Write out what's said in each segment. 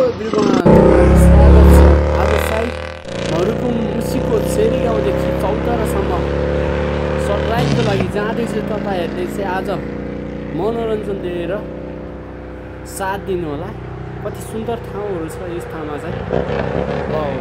Everyone, स्वागत छ। आज सायद मरुकुम मुसिको चेरी गाउँदेखि चौतारासम्म सर्ट राइडको लागि जाँदैछु। तपाईँहरूले चाहिँ आज मनोरञ्जन लिएर साथ दिनु होला। कति सुन्दर ठाउँहरू छ यस ठाउँमा चाहिँ। वाउ,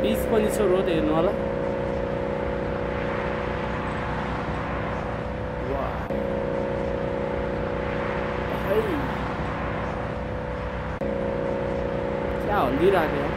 बिच पनि छ, रोड हेर्नु होला। क्या हल्लिरहेको यार।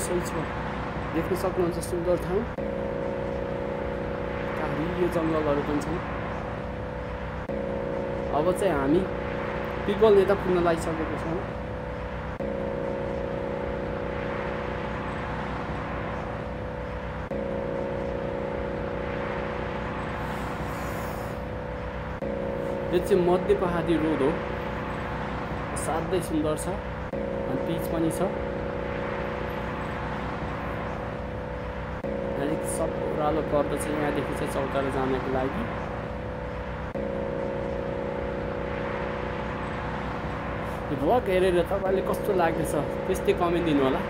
सही छ, देख्न सक्नुहुन्छ सुन्दर ठाउँ। हरियो जङ्गलहरू पनि छन्। अब चाहिँ हामी पिपल नेता पुग्न लागिसकेको छौँ। यो चाहिँ मध्य पहाडी रोड हो, साह्रै सुन्दर छ। अनि पिच पनि छ। सब ओह्रालो पर्दछ यहाँदेखि चाहिँ चौतारा जानको लागि। भ्लग हेरेर तपाईँले कस्तो लाग्दैछ त्यस्तै कमेन्ट दिनु होला।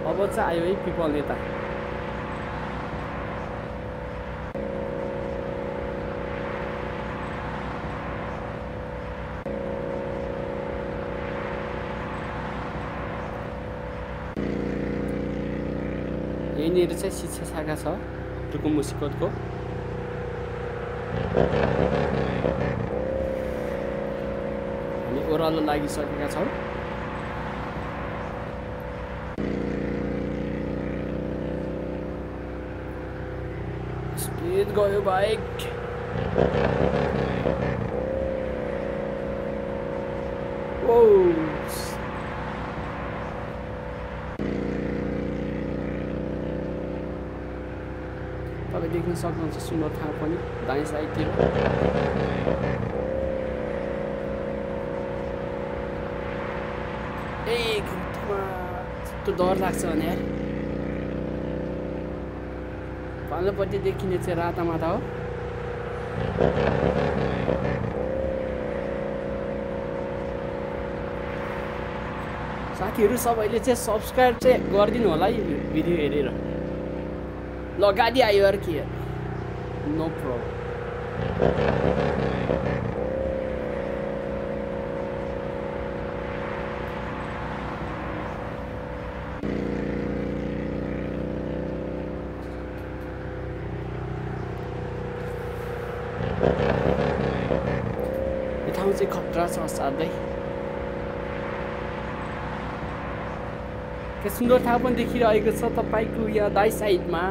अब चाहिँ आयो है पिपल नेता। यहीँनिर चाहिँ शिक्षा शाखा छ रुकुम मुसिकोटको। हामी ओह्रालो लागिसकेका छौँ। स्पिड गयो बाइक। ओ तपाईँ देख्न सक्नुहुन्छ सुन्दर ठाउँ पनि दाहिने साइडतिर। ए घुम्तीमा यस्तो डर लाग्छ भने यार। पाल्लोपट्टि देखिने चाहिँ रातामाटा हो। साथीहरू सबैले चाहिँ सब्सक्राइब चाहिँ गरिदिनु होला है भिडियो हेरेर। ल गाडी आयो यार के यार, नो प्रब्लम। यो ठाउँ चाहिँ खतरा छ साथै। के सुन्दर ठाउँ पनि देखिरहेको छ तपाईँको यहाँ दाइ साइडमा।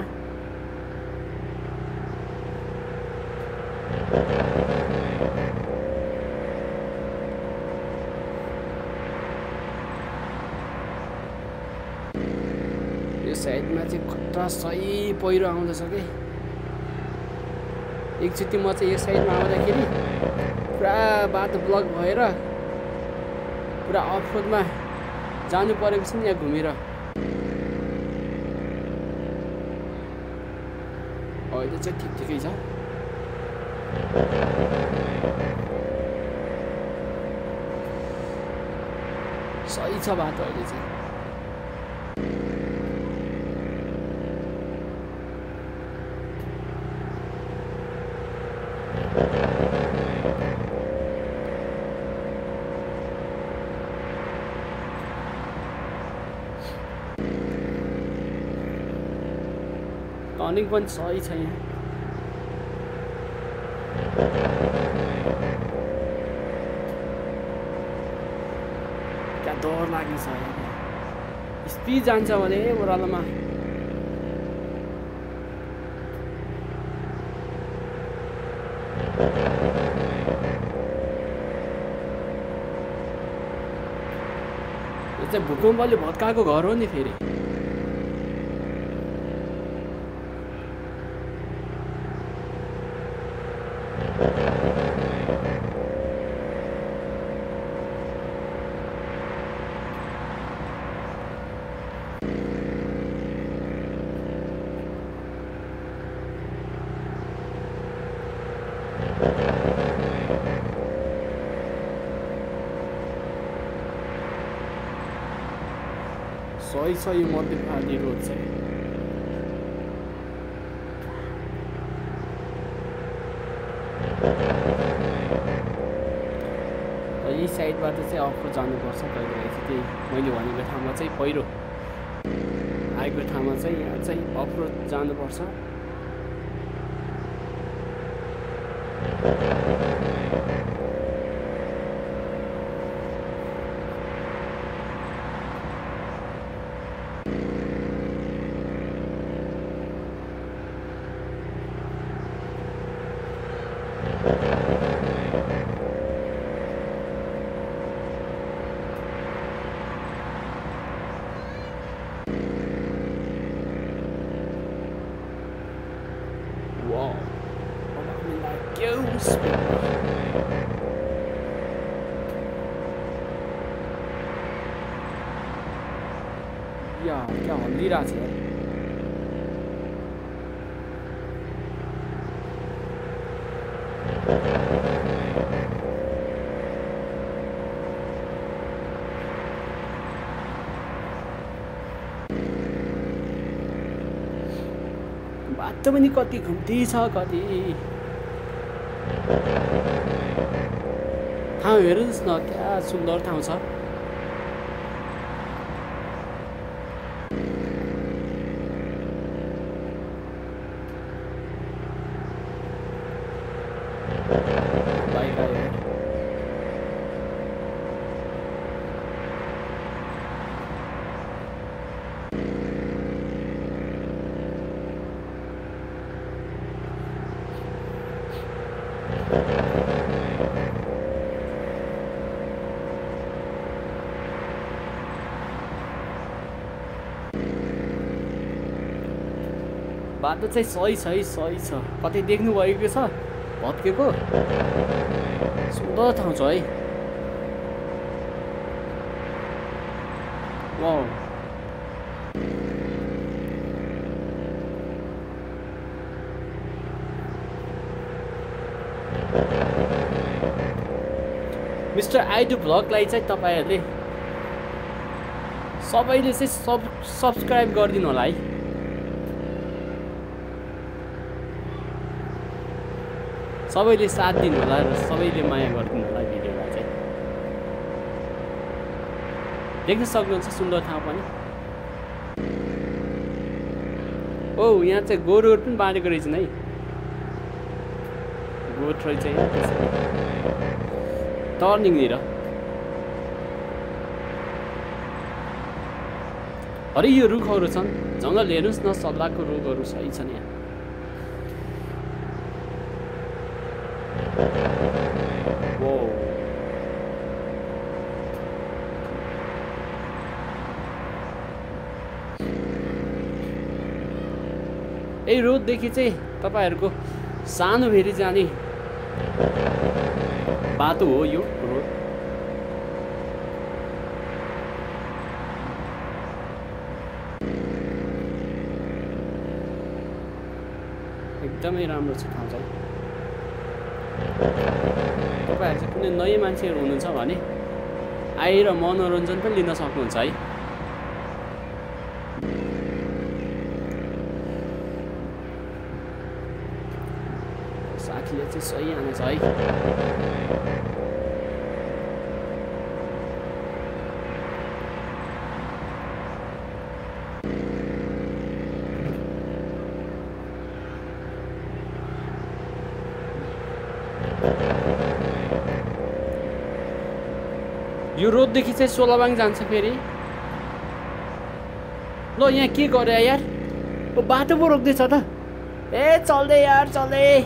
यो साइडमा चाहिँ खतरा सही पहिरो आउँदैछ कि। एकचोटि म चाहिँ यो साइडमा आउँदाखेरि पुरा बाटो ब्लक भएर पुरा अफरोडमा जानु परेको छ नि यहाँ घुमेर। अहिले चाहिँ ठिकै छ। सही छ बाटो अहिले चाहिँ। टर्निङ पनि सही छ यहाँ। क्या डर लाग्ने छ यहाँ, स्पिड जान्छ भने ओह्रालोमा। यो चाहिँ भूकम्पले भत्काएको घर हो नि फेरि। सही छ यो मध्य पहाडी रोड चाहिँ। यही साइडबाट चाहिँ अफरोड जानुपर्छ कहिलेकाहीँ चाहिँ। त्यही मैले भनेको ठाउँमा चाहिँ पहिरो आएको ठाउँमा चाहिँ यहाँ चाहिँ अफरोड जानुपर्छ। या क्या हल्लिरहेछ यार। बाटो पनि कति घुम्ती छ, कति ठाउँ हेर्नुहोस् न, क्या सुन्दर ठाउँ छ। बाटो चाहिँ सही छ। कतै देख्नु भएको छ भत्केको? सुन्दर ठाउँ छ है। वाउ, मिस्टर आइडु भ्लगलाई चाहिँ तपाईहरुले सबैले चाहिँ सब्स्क्राइब गरिदिनु होला है। सबैले साथ दिनु होला र सबैले माया गरिदिनु होला भिडियोलाई चाहिँ। देख्न सक्नुहुन्छ सुन्दर ठाउँ पनि। ओ यहाँ चाहिँ गोरुहरू पनि बाँडेको रहेछन् है। गोठ रहेछ यहाँ टर्निङनिर। हरियो रुखहरू छन्, जङ्गल हेर्नुहोस् न, सल्लाहको रुखहरू सही छन् यहाँ। यही रोडदेखि चाहिँ तपाईहरुको सानो भेरी जाने बाटो हो यो रोड। एकदमै राम्रो छ ठाउँ चाहिँ। तपाईहरु चाहिँ कुनै नयाँ मान्छेहरु हुनुहुन्छ भने आएर मनोरञ्जन पनि लिन सक्नुहुन्छ है। साथीले चाहिँ सही हानेछ है। यो रोडदेखि चाहिँ सोलाबाङ जान्छ फेरि। ल यहाँ के गरे यार, बाटो पो रोक्दैछ त। ए चल्दै यार चल्दै।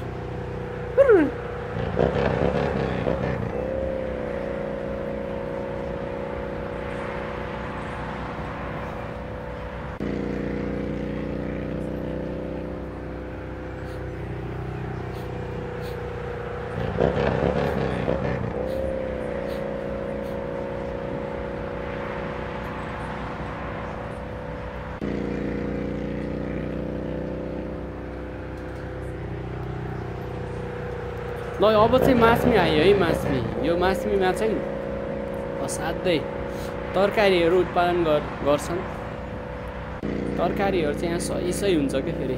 ल अब चाहिँ मासमी आयो है। मासमी, यो मासमीमा चाहिँ असाध्यै तरकारीहरू उत्पादन गर्छन्। तरकारीहरू चाहिँ यहाँ सही हुन्छ क्या। फेरि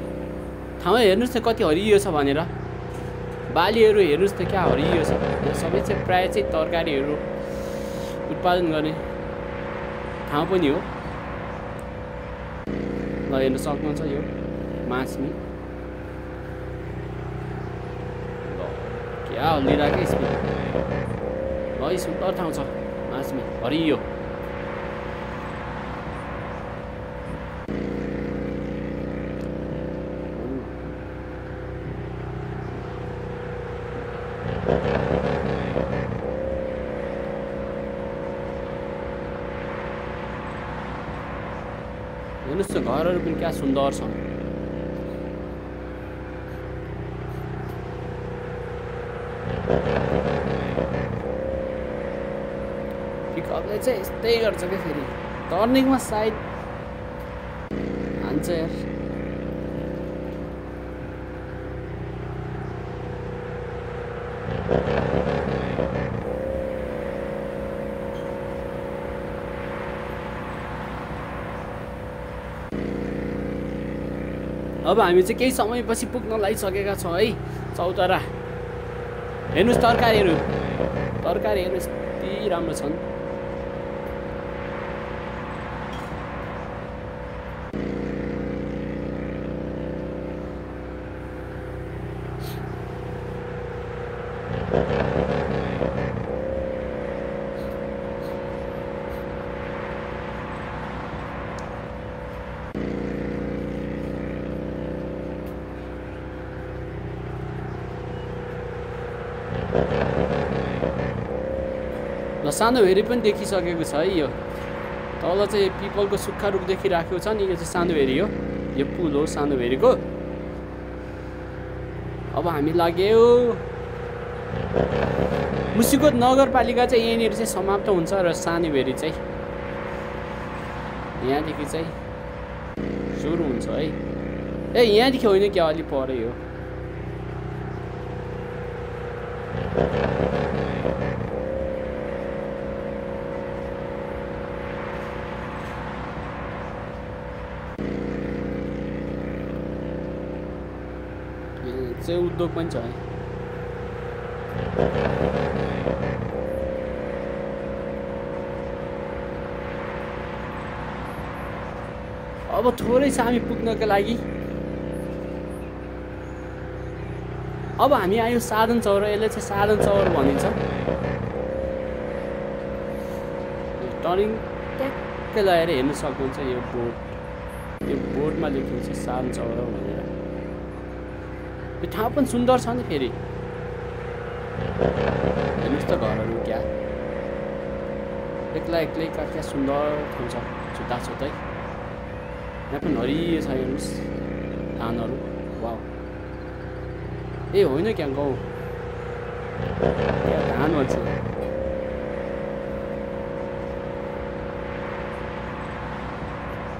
ठाउँमा हेर्नुहोस् त कति हरियो छ भनेर। बालीहरू हेर्नुहोस् त क्या हरियो छ। यहाँ सबै चाहिँ प्रायः चाहिँ तरकारीहरू उत्पादन गर्ने ठाउँ पनि हो। ल हेर्न सक्नुहुन्छ यो मासमी। क्या हल्लिरहेको स्पिड। ल सुन्दर ठाउँ छ मासमी, हरियो। हेर्नुहोस् त घरहरू पनि क्या सुन्दर छन्। पिकअपले चाहिँ यस्तै गर्छ क्या। फेरि टर्निङमा साइड हान्छ यार। अब हामी चाहिँ केही समयपछि पुग्न लागिसकेका छौँ है चौतारा। हेर्नुहोस् तरकारीहरू यति राम्रो छन्। ल सानो भेरी पनि देखिसकेको छ है। यो तल चाहिँ पिपलको सुक्खा रुख देखिराखेको छ नि, यो चाहिँ सानो भेरी हो। यो पुल हो सानो भेरीको। अब हामी लाग्यो। मुसिकोट नगरपालिका चाहिँ यहीँनिर चाहिँ समाप्त हुन्छ र सानो भेरी चाहिँ यहाँदेखि चाहिँ सुरु हुन्छ है। ए यहाँदेखि होइन क्या, अलि परै हो। चाहिँ उद्योग पनि छ है। अब थोरै छ हामी पुग्नको लागि। अब हामी आयो साधन चौर। यसले चाहिँ साधन चौर भनिन्छ। टर्निङ ट्याक्कै लगाएर हेर्न सक्नुहुन्छ। यो बोर्डमा लेखिन्छ साधन चौर भनेर। यो ठाउँ पनि सुन्दर छ नि। फेरि हेर्नुहोस् त घरहरू क्या एक्लै क्या सुन्दर ठाउँ छ। छुट्टै यहाँ पनि हरियो छ। हेर्नुहोस् धानहरू। वाउ, ए होइन क्या गाउँ क्या धान भन्छ।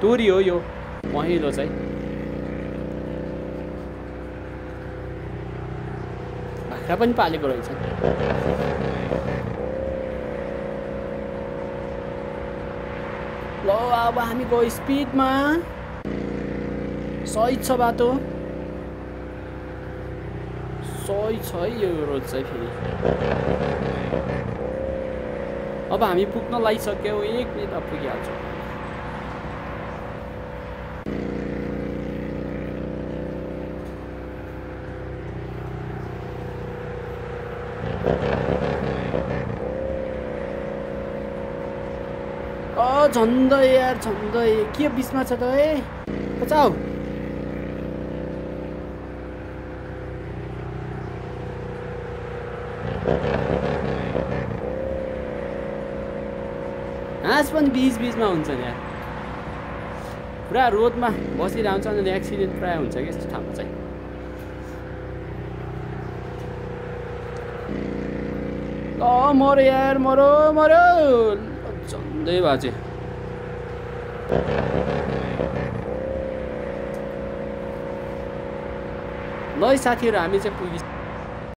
तोरी हो यो पहेँलो चाहिँ। बाख्रा पनि पालेको रहेछ। ल अब हामी गयो स्पिडमा सही छ बाटो सही छ है यो रोड चाहिँ फेरि अब हामी पुग्न लागिसक्यौँ 1 मिनेट पुगिहाल्छौँ झन्डै यार झन्डै के बिचमा छ त ए बचाऊ हाँस पनि बीचमा हुन्छ नि यार पुरा रोडमा बसिरहन्छ अनि एक्सिडेन्ट प्राय हुन्छ कि यस्तो ठाउँमा चाहिँ मरो यार मरो झन्डै बाजे ल साथीहरु हामी चाहिँ पुगिसक्यौं